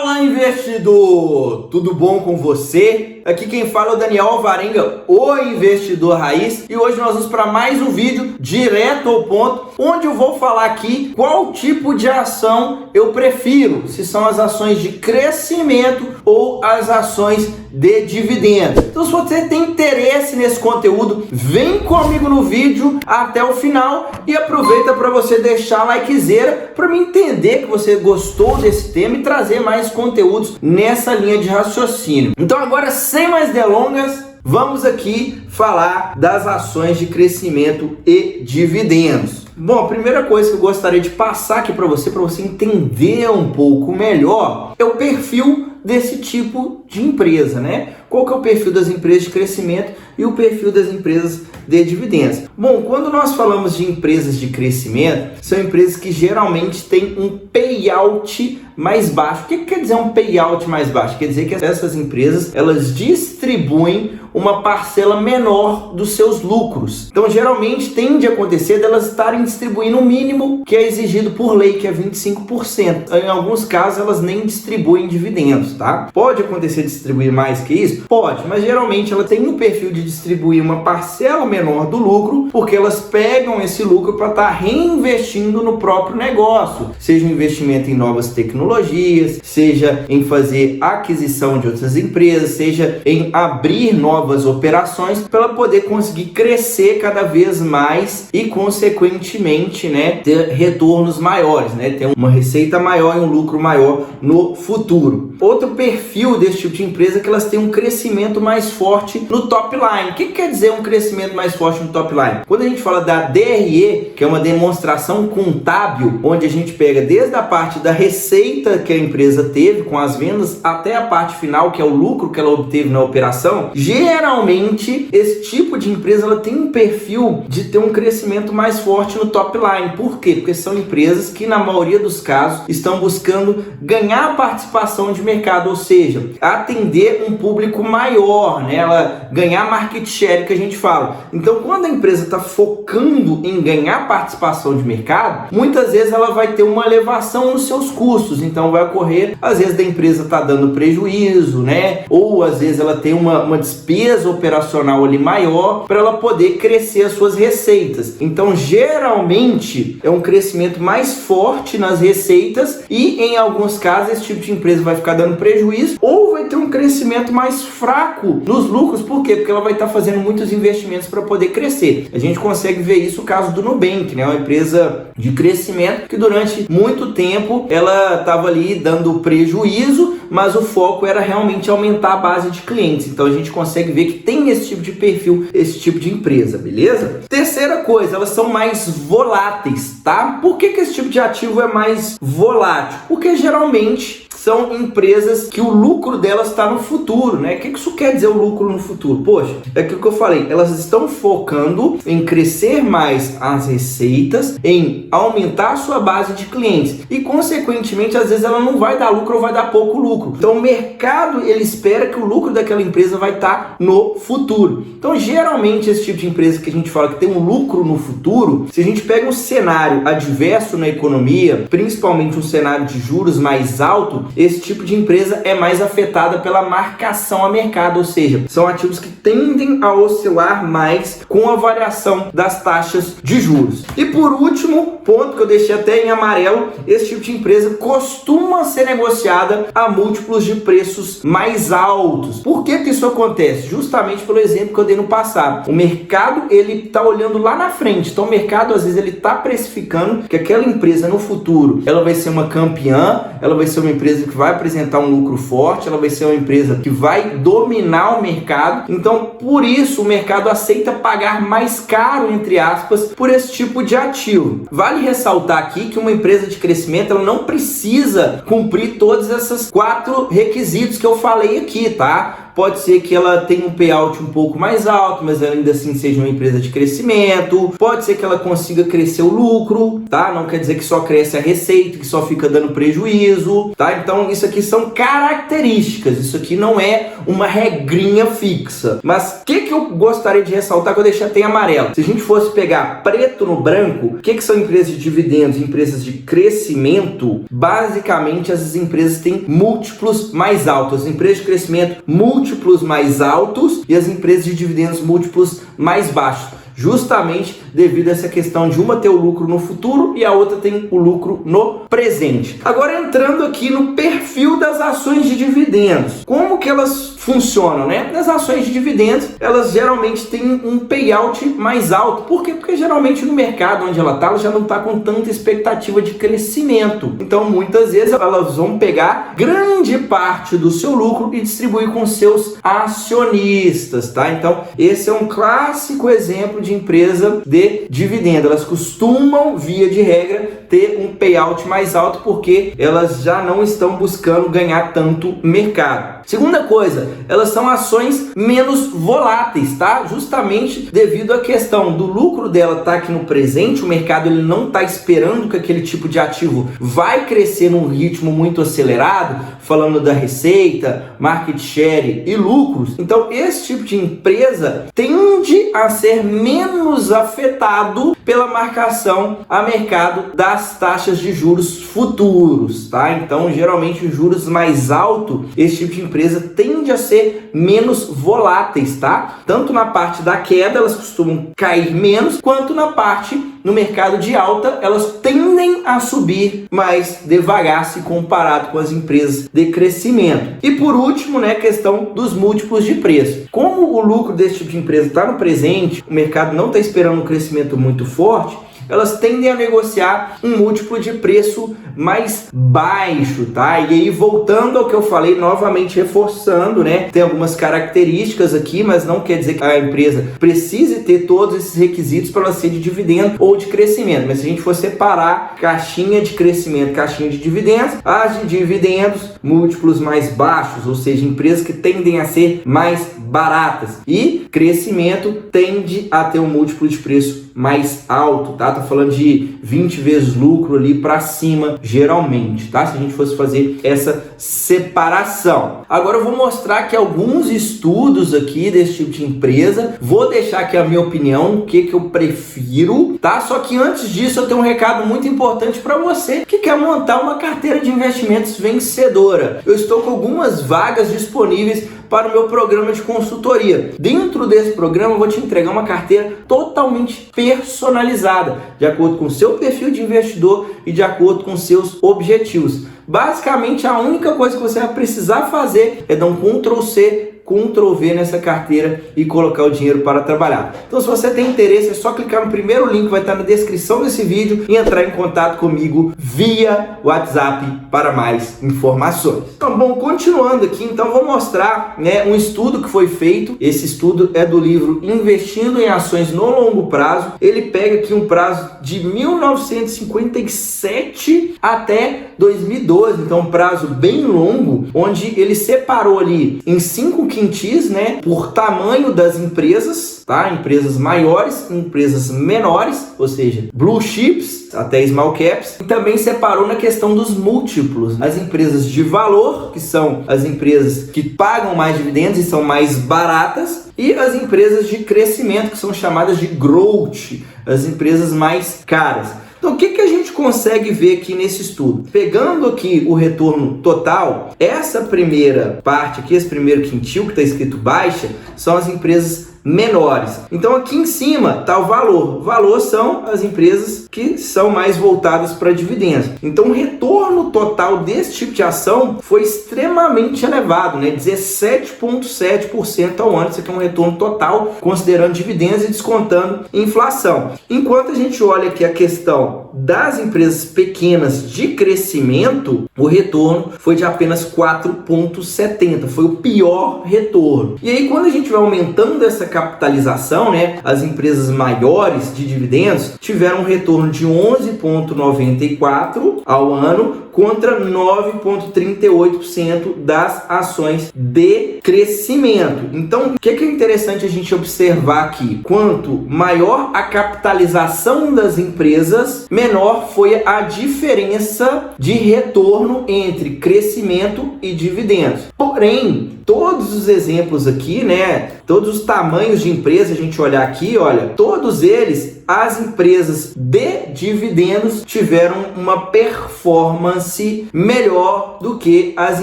Fala, investidor! Tudo bom com você? Aqui quem fala é o Daniel Alvarenga, o investidor raiz, e hoje nós vamos para mais um vídeo direto ao ponto, onde eu vou falar aqui qual tipo de ação eu prefiro, se são as ações de crescimento ou as ações de dividendos. Então, se você tem interesse nesse conteúdo, vem comigo no vídeo até o final e aproveita para você deixar a likezeira para me entender que você gostou desse tema e trazer mais conteúdos nessa linha de raciocínio. Então, agora, sem mais delongas, vamos aqui falar das ações de crescimento e dividendos. Bom, a primeira coisa que eu gostaria de passar aqui para você entender um pouco melhor, é o perfil desse tipo de empresa, né? Qual que é o perfil das empresas de crescimento e o perfil das empresas de dividendos? Bom, quando nós falamos de empresas de crescimento, são empresas que geralmente têm um payout mais baixo. O que quer dizer um payout mais baixo? Quer dizer que essas empresas, elas distribuem uma parcela menor dos seus lucros. Então, geralmente, tende a acontecer delas estarem distribuindo o mínimo que é exigido por lei, que é 25%. Em alguns casos, elas nem distribuem dividendos, tá? Pode acontecer distribuir mais que isso? Pode, mas geralmente ela tem um perfil de distribuir uma parcela menor do lucro, porque elas pegam esse lucro para estar reinvestindo no próprio negócio, seja um investimento em novas tecnologias, seja em fazer aquisição de outras empresas, seja em abrir novas operações para ela poder conseguir crescer cada vez mais e, consequentemente, né, ter retornos maiores, né, ter uma receita maior e um lucro maior no futuro. Outro perfil desse tipo de empresa é que elas têm um crescimento mais forte no top line. O que quer dizer um crescimento mais forte no top line? Quando a gente fala da DRE, que é uma demonstração contábil, onde a gente pega desde a parte da receita que a empresa teve com as vendas até a parte final, que é o lucro que ela obteve na operação, geralmente esse tipo de empresa ela tem um perfil de ter um crescimento mais forte no top line. Por quê? Porque são empresas que, na maioria dos casos, estão buscando ganhar participação de mercado, ou seja, atender um público maior, né? Ela ganhar market share, que a gente fala. Então, quando a empresa está focando em ganhar participação de mercado, muitas vezes ela vai ter uma elevação nos seus custos. Então, vai ocorrer, às vezes, da empresa tá dando prejuízo, né? Ou, às vezes, ela tem uma despesa operacional ali maior para ela poder crescer as suas receitas. Então, geralmente, é um crescimento mais forte nas receitas e, em alguns casos, esse tipo de empresa vai ficar dando prejuízo ou vai ter um crescimento mais fraco nos lucros. Por quê? Porque ela vai estar fazendo muitos investimentos para poder crescer. A gente consegue ver isso no caso do Nubank, né? Uma empresa de crescimento que durante muito tempo ela estava ali dando prejuízo, mas o foco era realmente aumentar a base de clientes. Então a gente consegue ver que tem esse tipo de perfil, esse tipo de empresa, beleza? Terceira coisa, elas são mais voláteis, tá? Por que esse tipo de ativo é mais volátil? Porque geralmente são empresas que o lucro delas está no futuro, né? O que isso quer dizer, o lucro no futuro? Poxa, é aquilo que eu falei, elas estão focando em crescer mais as receitas, em aumentar a sua base de clientes e, consequentemente, às vezes ela não vai dar lucro ou vai dar pouco lucro. Então, o mercado, ele espera que o lucro daquela empresa vai estar no futuro. Então, geralmente, esse tipo de empresa que a gente fala que tem um lucro no futuro, se a gente pega um cenário adverso na economia, principalmente um cenário de juros mais alto, esse tipo de empresa é mais afetada pela marcação a mercado, ou seja, são ativos que tendem a oscilar mais com a variação das taxas de juros. E por último, ponto que eu deixei até em amarelo, esse tipo de empresa costuma ser negociada a múltiplos de preços mais altos. Por que isso acontece? Justamente pelo exemplo que eu dei no passado. O mercado, ele está olhando lá na frente. Então o mercado, às vezes, ele está precificando que aquela empresa no futuro, ela vai ser uma campeã, ela vai ser uma empresa que vai apresentar um lucro forte, ela vai ser uma empresa que vai dominar o mercado. Então, por isso, o mercado aceita pagar mais caro, entre aspas, por esse tipo de ativo. Vale ressaltar aqui que uma empresa de crescimento, ela não precisa cumprir todos esses 4 requisitos que eu falei aqui, tá? pode ser que ela tenha um payout um pouco mais alto, mas ainda assim seja uma empresa de crescimento, pode ser que ela consiga crescer o lucro, tá? Não quer dizer que só cresce a receita, que só fica dando prejuízo, tá? Então isso aqui são características, isso aqui não é uma regrinha fixa. Mas o que eu gostaria de ressaltar, que eu deixei até em amarelo? Se a gente fosse pegar preto no branco, o que são empresas de dividendos, empresas de crescimento? Basicamente, essas empresas têm múltiplos mais altos. As empresas de crescimento, múltiplos mais altos, e as empresas de dividendos, múltiplos mais baixos. Justamente devido a essa questão de uma ter o lucro no futuro e a outra tem o lucro no presente. Agora entrando aqui no perfil das ações de dividendos. Como que elas funcionam, né? Nas ações de dividendos, elas geralmente têm um payout mais alto. Por quê? Porque geralmente no mercado onde ela já não está com tanta expectativa de crescimento. Então muitas vezes elas vão pegar grande parte do seu lucro e distribuir com seus acionistas, tá? Então esse é um clássico exemplo de empresa de dividendo. Elas costumam, via de regra, ter um payout mais alto porque elas já não estão buscando ganhar tanto mercado. Segunda coisa, elas são ações menos voláteis, tá? Justamente devido à questão do lucro dela estar aqui no presente, o mercado ele não está esperando que aquele tipo de ativo vai crescer num ritmo muito acelerado, falando da receita, market share e lucros. Então esse tipo de empresa tende a ser menos afetado pela marcação a mercado das taxas de juros futuros, tá? Então geralmente os juros mais altos, esse tipo de empresa tende a ser menos voláteis, tá? Tanto na parte da queda, elas costumam cair menos, quanto na parte no mercado de alta, elas tendem a subir mais devagar se comparado com as empresas de crescimento. E por último, né, a questão dos múltiplos de preço. Como o lucro desse tipo de empresa está no presente, o mercado não está esperando um crescimento muito forte, elas tendem a negociar um múltiplo de preço mais baixo, tá? E aí, voltando ao que eu falei, novamente reforçando, né? Tem algumas características aqui, mas não quer dizer que a empresa precise ter todos esses requisitos para ela ser de dividendo ou de crescimento. Mas se a gente for separar caixinha de crescimento, caixinha de dividendos, as de dividendos, múltiplos mais baixos, ou seja, empresas que tendem a ser mais baratas. E crescimento tende a ter um múltiplo de preço mais alto, tá? Tô falando de 20 vezes lucro ali para cima, geralmente, tá? Se a gente fosse fazer essa separação. Agora eu vou mostrar aqui alguns estudos aqui desse tipo de empresa. Vou deixar aqui a minha opinião, o que eu prefiro, tá? Só que antes disso eu tenho um recado muito importante para você que quer montar uma carteira de investimentos vencedora. Eu estou com algumas vagas disponíveis para o meu programa de consultoria. Dentro desse programa eu vou te entregar uma carteira totalmente personalizada, de acordo com o seu perfil de investidor e de acordo com seus objetivos. Basicamente a única coisa que você vai precisar fazer é dar um Ctrl+C, Ctrl+V nessa carteira e colocar o dinheiro para trabalhar. Então, se você tem interesse, é só clicar no primeiro link que vai estar na descrição desse vídeo e entrar em contato comigo via WhatsApp para mais informações. Então, bom, continuando aqui, então vou mostrar, né, um estudo que foi feito. Esse estudo é do livro Investindo em Ações no Longo Prazo. Ele pega aqui um prazo de 1957 até 2012, então um prazo bem longo, onde ele separou ali em 5 quintis, né, por tamanho das empresas, tá? Empresas maiores, empresas menores, ou seja, blue chips até small caps, e também separou na questão dos múltiplos. As empresas de valor, que são as empresas que pagam mais dividendos e são mais baratas, e as empresas de crescimento, que são chamadas de growth, as empresas mais caras. Então, o que a gente consegue ver aqui nesse estudo? Pegando aqui o retorno total, essa primeira parte aqui, esse primeiro quintil que está escrito baixa, são as empresas menores. Então aqui em cima está o valor. O valor são as empresas que são mais voltadas para dividendos. Então o retorno total desse tipo de ação foi extremamente elevado, né? 17,7% ao ano. Isso aqui é um retorno total, considerando dividendos e descontando inflação. Enquanto a gente olha aqui a questão das empresas pequenas de crescimento, o retorno foi de apenas 4,70%. Foi o pior retorno. E aí quando a gente vai aumentando essa capitalização, né, as empresas maiores de dividendos tiveram um retorno de 11,94% ao ano, contra 9,38% das ações de crescimento. Então, o que é interessante a gente observar aqui? Quanto maior a capitalização das empresas, menor foi a diferença de retorno entre crescimento e dividendos. Porém, todos os exemplos aqui, né, todos os tamanhos de empresa, a gente olhar aqui, olha, todos eles, as empresas de dividendos tiveram uma performance melhor do que as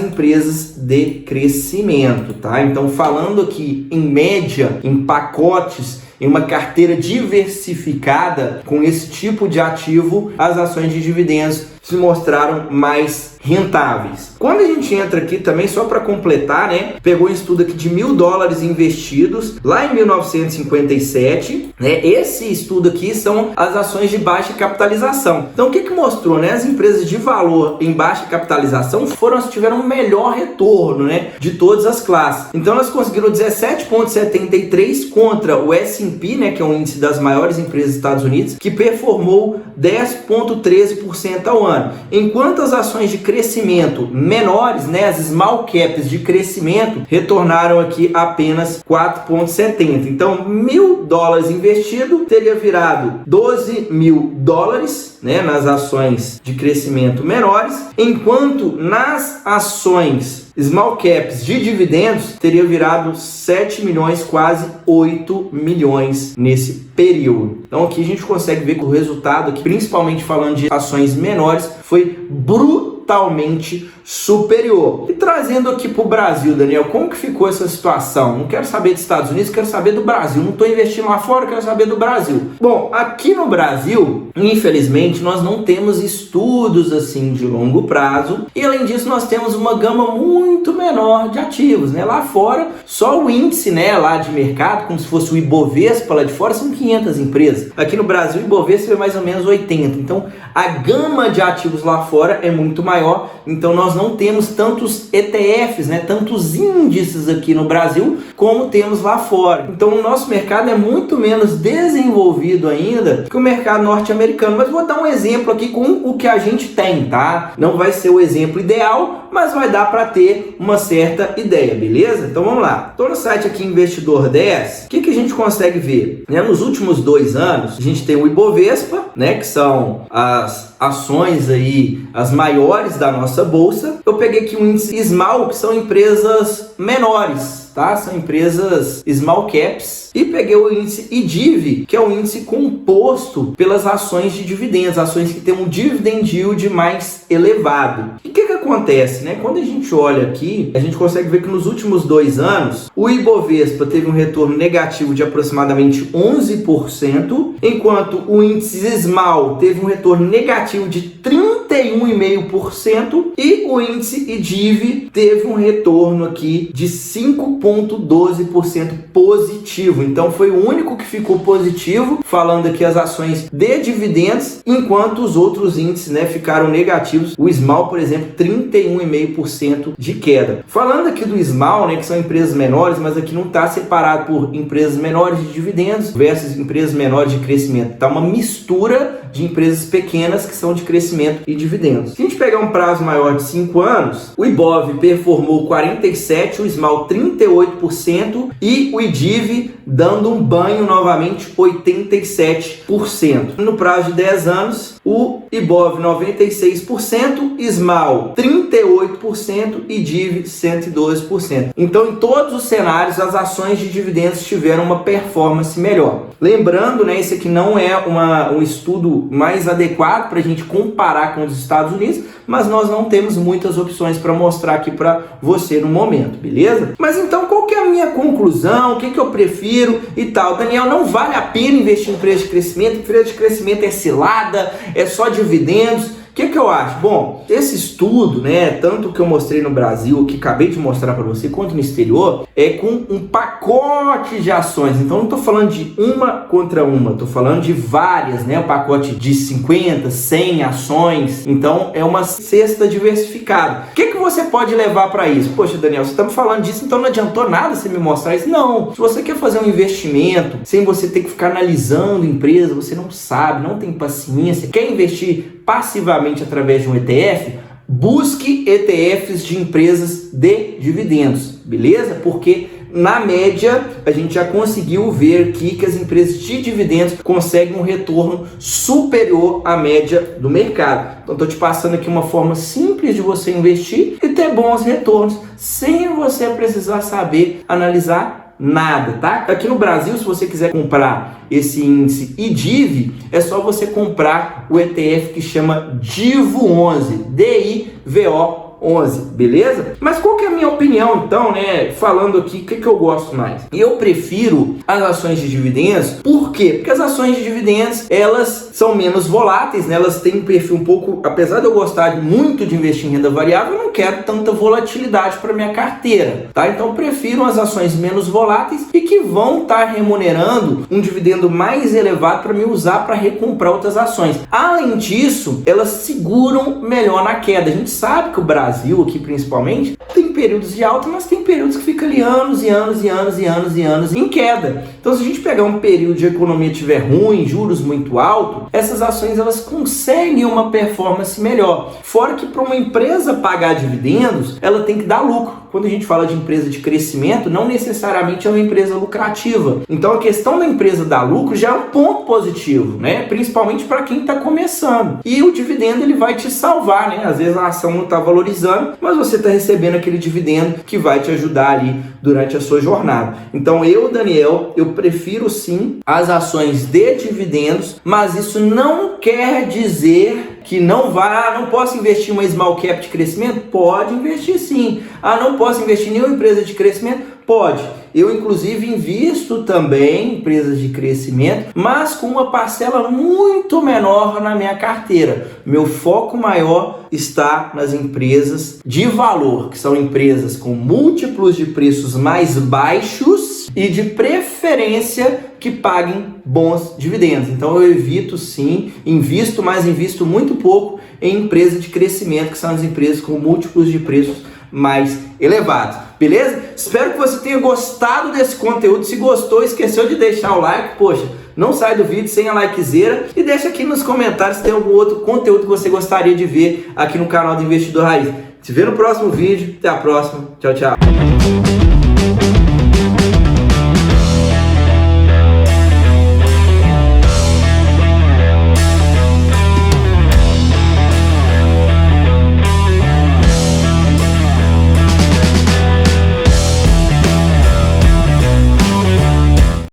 empresas de crescimento, tá? Então, falando aqui em média, em pacotes, em uma carteira diversificada com esse tipo de ativo, as ações de dividendos se mostraram mais rentáveis. Quando a gente entra aqui também, só para completar, né, pegou um estudo aqui de $1.000 investidos lá em 1957, né? Esse estudo aqui são as ações de baixa capitalização. Então, o que mostrou, né? As empresas de valor em baixa capitalização foram as que tiveram um melhor retorno, né, de todas as classes. Então, elas conseguiram 17,73 contra o S&P, né, que é o índice das maiores empresas dos Estados Unidos, que performou 10,13% ao ano. Enquanto as ações de crescimento menores, né, as small caps de crescimento, retornaram aqui apenas 4,70. Então, $1.000 investido teria virado $12.000, né, nas ações de crescimento menores, enquanto nas ações small caps de dividendos teria virado 7 milhões, quase 8 milhões nesse período. Então aqui a gente consegue ver que o resultado, aqui, principalmente falando de ações menores, foi brutalmente superior. E trazendo aqui para o Brasil, Daniel, como que ficou essa situação? Não quero saber dos Estados Unidos, quero saber do Brasil. Não estou investindo lá fora, quero saber do Brasil. Bom, aqui no Brasil, infelizmente, nós não temos estudos assim de longo prazo, e além disso nós temos uma gama muito menor de ativos, né? Lá fora, só o índice, né, lá de mercado, como se fosse o Ibovespa lá de fora, são 500 empresas. Aqui no Brasil, o Ibovespa é mais ou menos 80. Então, a gama de ativos lá fora é muito maior, então nós não temos tantos ETFs, né, tantos índices aqui no Brasil como temos lá fora. Então o nosso mercado é muito menos desenvolvido ainda que o mercado norte-americano. Mas vou dar um exemplo aqui com o que a gente tem, tá? Não vai ser o exemplo ideal, mas vai dar para ter uma certa ideia, beleza? Então vamos lá. Estou no site aqui Investidor 10. O que a gente consegue ver? Né, nos últimos 2 anos, a gente tem o Ibovespa, né, que são as ações aí, as maiores da nossa bolsa. Eu peguei aqui um índice small, que são empresas menores, tá? São empresas small caps. E peguei o índice IDIV, que é o índice composto pelas ações de dividendos, ações que têm um dividend yield mais elevado. E o que acontece, né? Quando a gente olha aqui, a gente consegue ver que nos últimos 2 anos, o Ibovespa teve um retorno negativo de aproximadamente 11%, enquanto o índice small teve um retorno negativo de 31,5% e o índice IDIV teve um retorno aqui de 5,12% positivo. Então foi o único que ficou positivo, falando aqui as ações de dividendos, enquanto os outros índices, né, ficaram negativos. O small, por exemplo, 31,5% de queda. Falando aqui do small, né, que são empresas menores, mas aqui não está separado por empresas menores de dividendos versus empresas menores de crescimento. Está uma mistura de empresas pequenas que são de crescimento e dividendos. Se a gente pegar um prazo maior de 5 anos, o Ibov performou 47%, o small 38% e o IDIV dando um banho novamente 87%. No prazo de 10 anos, o Ibov 96%, small 38% e IDIV 112%. Então, em todos os cenários, as ações de dividendos tiveram uma performance melhor. Lembrando, né, esse aqui não é um estudo mais adequado para a gente comparar com os Estados Unidos, mas nós não temos muitas opções para mostrar aqui para você no momento, beleza? Mas então, qual que é a minha conclusão? O que eu prefiro e tal? Daniel, não vale a pena investir em empresa de crescimento? Empresa de crescimento é cilada, é só dividendos. O que eu acho? Bom, esse estudo, né, tanto que eu mostrei no Brasil, que acabei de mostrar para você, quanto no exterior, é com um pacote de ações. Então, não estou falando de uma contra uma, estou falando de várias, né, um pacote de 50, 100 ações. Então, é uma cesta diversificada. O que você pode levar para isso? Poxa, Daniel, você está me falando disso, então não adiantou nada você me mostrar isso? Não. Se você quer fazer um investimento sem você ter que ficar analisando empresa, você não sabe, não tem paciência, quer investir passivamente através de um ETF, busque ETFs de empresas de dividendos, beleza? Porque na média a gente já conseguiu ver aqui que as empresas de dividendos conseguem um retorno superior à média do mercado. Então estou te passando aqui uma forma simples de você investir e ter bons retornos sem você precisar saber analisar nada, tá? Aqui no Brasil, se você quiser comprar esse índice IDIV, é só você comprar o ETF que chama DIVO11, DIVO11, beleza? Mas qual que é a minha opinião, então, né? Falando aqui, o que eu gosto mais? Eu prefiro as ações de dividendos, por quê? Porque as ações de dividendos, elas são menos voláteis, né? Elas têm um perfil um pouco, apesar de eu gostar muito de investir em renda variável, eu não quero tanta volatilidade para minha carteira, tá? Então eu prefiro as ações menos voláteis e que vão estar remunerando um dividendo mais elevado para me usar para recomprar outras ações. Além disso, elas seguram melhor na queda. A gente sabe que o Brasil, aqui principalmente, tem períodos de alta, mas tem períodos que fica ali anos e anos e anos e anos e anos em queda. Então, se a gente pegar um período de economia estiver ruim, juros muito alto, essas ações elas conseguem uma performance melhor. Fora que para uma empresa pagar dividendos, ela tem que dar lucro. Quando a gente fala de empresa de crescimento, não necessariamente é uma empresa lucrativa. Então, a questão da empresa dar lucro já é um ponto positivo, né? Principalmente para quem está começando. E o dividendo ele vai te salvar, né? Às vezes a ação não está valorizando, mas você está recebendo aquele dividendo que vai te ajudar ali durante a sua jornada. Então, Daniel, eu prefiro sim as ações de dividendos, mas isso não quer dizer que não posso investir em uma small cap de crescimento? Pode investir sim. Não posso investir em nenhuma empresa de crescimento? Pode. Eu, inclusive, invisto também em empresas de crescimento, mas com uma parcela muito menor na minha carteira. Meu foco maior está nas empresas de valor, que são empresas com múltiplos de preços mais baixos e de preferência que paguem bons dividendos. Então eu evito sim, invisto, mas invisto muito pouco em empresas de crescimento, que são as empresas com múltiplos de preços mais elevados, beleza? Espero que você tenha gostado desse conteúdo. Se gostou, esqueceu de deixar o like, poxa, não sai do vídeo sem a likezeira e deixa aqui nos comentários se tem algum outro conteúdo que você gostaria de ver aqui no canal do Investidor Raiz. Te vejo no próximo vídeo, até a próxima, tchau, tchau.